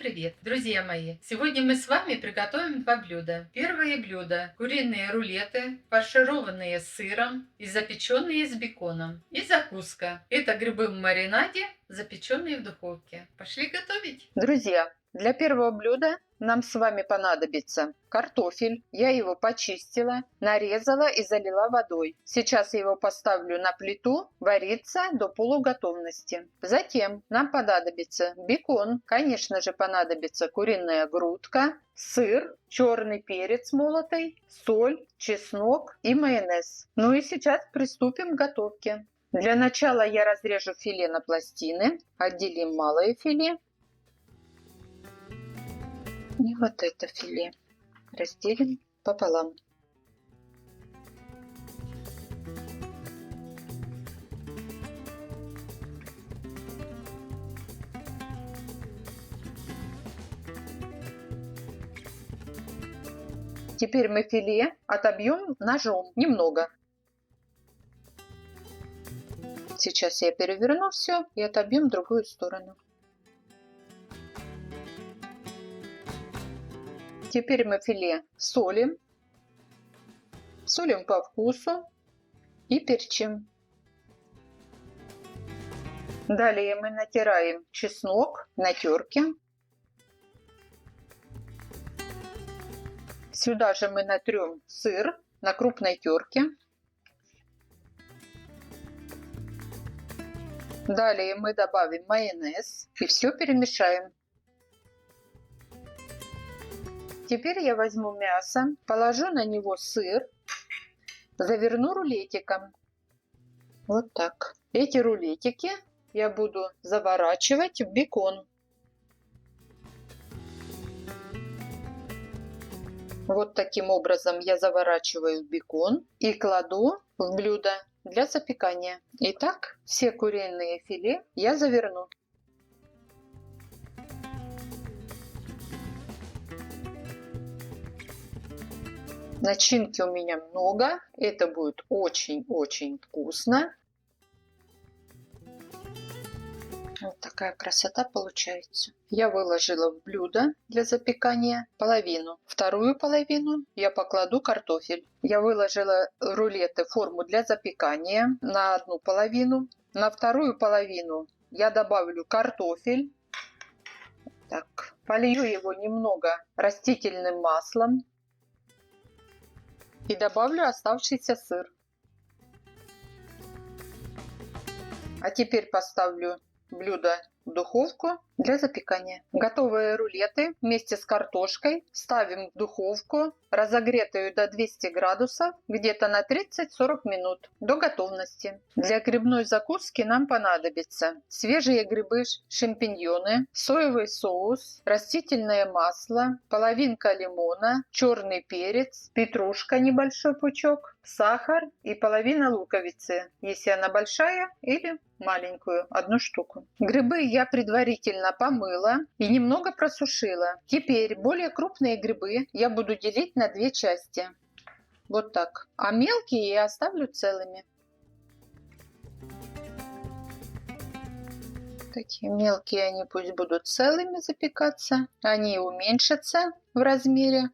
привет, друзья мои! Сегодня мы с вами приготовим два блюда. Первое блюдо – куриные рулеты, фаршированные сыром и запеченные с беконом. И закуска – это грибы в маринаде, запеченные в духовке. Пошли готовить! Друзья, для первого блюда нам с вами понадобится картофель. Я его почистила, нарезала и залила водой. Сейчас я его поставлю на плиту вариться до полуготовности. Затем нам понадобится бекон, конечно же понадобится куриная грудка, сыр, черный перец молотый, соль, чеснок и майонез. Ну и сейчас приступим к готовке. Для начала я разрежу филе на пластины, отделим малое филе. И вот это филе разделим пополам. Теперь мы филе отобьем ножом немного. Сейчас я переверну все и отобьем в другую сторону. Теперь мы филе солим. Солим по вкусу и перчим. Далее мы натираем чеснок на терке. Сюда же мы натрем сыр на крупной терке. Далее мы добавим майонез и все перемешаем. Теперь я возьму мясо, положу на него сыр, заверну рулетиком. Вот так. Эти рулетики я буду заворачивать в бекон. Вот таким образом я заворачиваю в бекон и кладу в блюдо для запекания. Итак, все куриные филе я заверну. Начинки у меня много, это будет очень-очень вкусно. Вот такая красота получается. Я выложила в блюдо для запекания половину. Вторую половину я покладу картофель. Я выложила рулеты в форму для запекания на одну половину. На вторую половину я добавлю картофель. Так, полью его немного растительным маслом. И добавлю оставшийся сыр. А теперь поставлю блюдо в духовку для запекания. Готовые рулеты вместе с картошкой ставим в духовку, разогретую до 200 градусов, где-то на 30-40 минут до готовности. Для грибной закуски нам понадобится свежие грибы, шампиньоны, соевый соус, растительное масло, половинка лимона, черный перец, петрушка небольшой пучок, сахар и половина луковицы, если она большая, или маленькую, одну штуку. Грибы я предварительно помыла и немного просушила. Теперь более крупные грибы я буду делить на две части. Вот так. А мелкие я оставлю целыми. Такие мелкие они пусть будут целыми запекаться. Они уменьшатся в размере.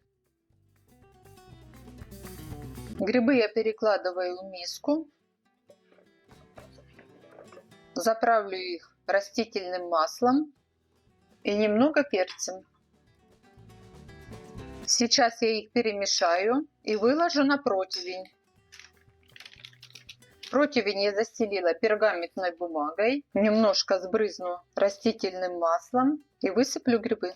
Грибы я перекладываю в миску. Заправлю их растительным маслом и немного перцем. Сейчас я их перемешаю и выложу на противень. Противень я застелила пергаментной бумагой, немножко сбрызну растительным маслом и высыплю грибы.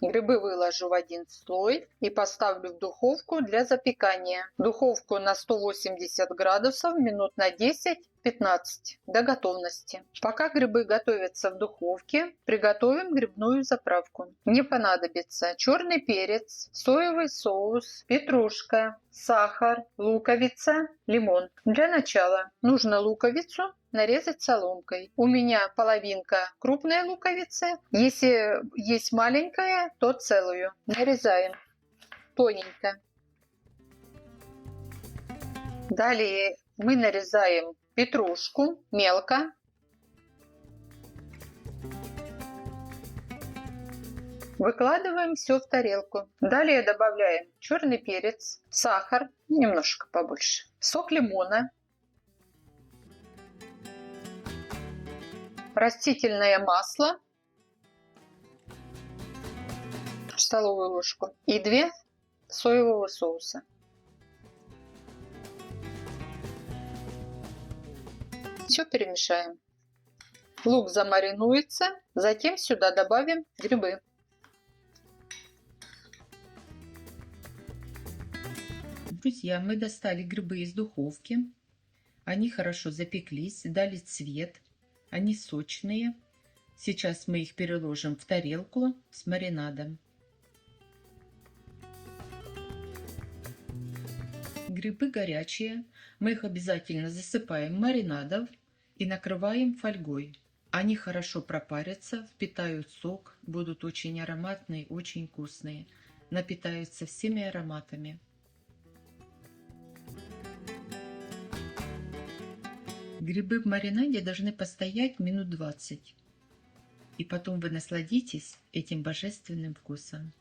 Грибы выложу в один слой и поставлю в духовку для запекания. Духовку на 180 градусов минут на 10-15 до готовности. Пока грибы готовятся в духовке, приготовим грибную заправку. Мне понадобится черный перец, соевый соус, петрушка, сахар, луковица, лимон. Для начала нужно луковицу нарезать соломкой. У меня половинка крупной луковицы. Если есть маленькая, то целую. Нарезаем тоненько. Далее мы нарезаем петрушку мелко. Выкладываем все в тарелку. Далее добавляем черный перец, сахар, немножко побольше, сок лимона, растительное масло, столовую ложку и 2 соевого соуса. Все перемешаем. Лук замаринуется, затем сюда добавим грибы. Друзья, мы достали грибы из духовки. Они хорошо запеклись, дали цвет. Они сочные. Сейчас мы их переложим в тарелку с маринадом. Грибы горячие. Мы их обязательно засыпаем маринадом и накрываем фольгой. Они хорошо пропарятся, впитают сок, будут очень ароматные, очень вкусные. Напитаются всеми ароматами. Грибы в маринаде должны постоять минут 20. И потом вы насладитесь этим божественным вкусом.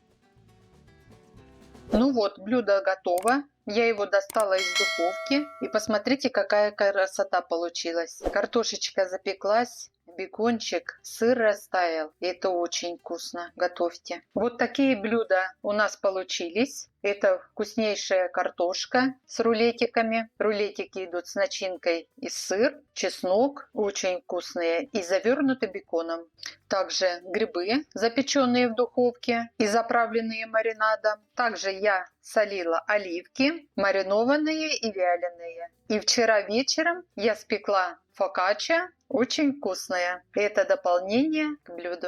Ну вот, блюдо готово. Я его достала из духовки. И посмотрите, какая красота получилась. Картошечка запеклась, бекончик, сыр растаял. И это очень вкусно. Готовьте. Вот такие блюда у нас получились. Это вкуснейшая картошка с рулетиками. Рулетики идут с начинкой из сыр, чеснок, очень вкусные, и завернуты беконом. Также грибы, запеченные в духовке и заправленные маринадом. Также я солила оливки, маринованные и вяленые. И вчера вечером я спекла фокачча, очень вкусная. Это дополнение к блюду.